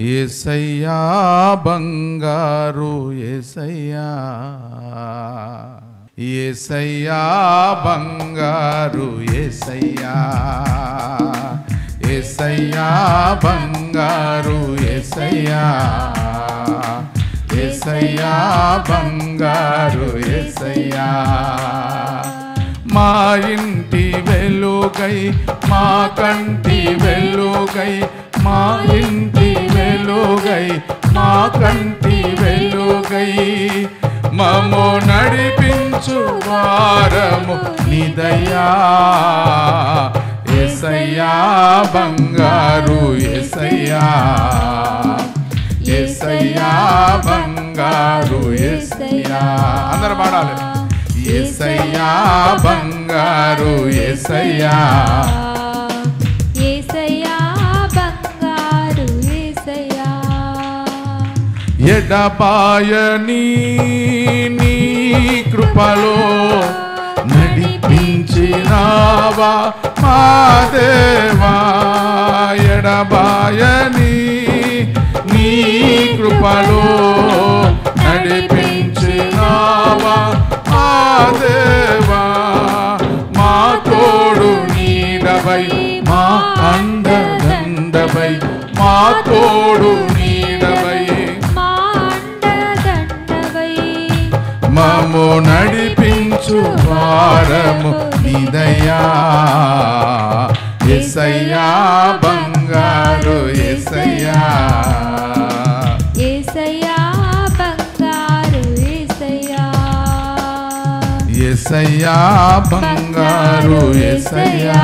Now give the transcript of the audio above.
యేసయ్యా బంగారు యేసయ్యా, యేసయ్యా బంగారు యేసయ్యా, యేసయ్యా బంగారు యేసయ్యా, యేసయ్యా బంగారు యేసయ్యా. మా ఇంటి వెలుగై మా కంటి వెలుగై, మా ఇంటి వెలుగై మా కంటి వెలుగై, మమ్ము నడిపించు వారము నిదయా. యేసయ్యా బంగారు యేసయ్యా, యేసయ్యా బంగారు యేసయ్యా. అందరూ పాడాలి. యేసయ్యా బంగారు యేసయ్యా, యేసయ్యా బంగారు యేసయ్యా. ఎడబాయని నీ కృపలో నడిపించినావా మా దేవా, ఎడబాయని నీ కృపలో నడిపించినావా మా దేవా. మా తోడు నీడవై మా అండదండవై, మా తోడు నీడవై మమ్ము నడిపించు వారము నిదయా. యేసయ్యా బంగారు యేసయ్యా, యేసయ్యా బంగారు యేసయ్యా, యేసయ్యా బంగారు యేసయ్యా.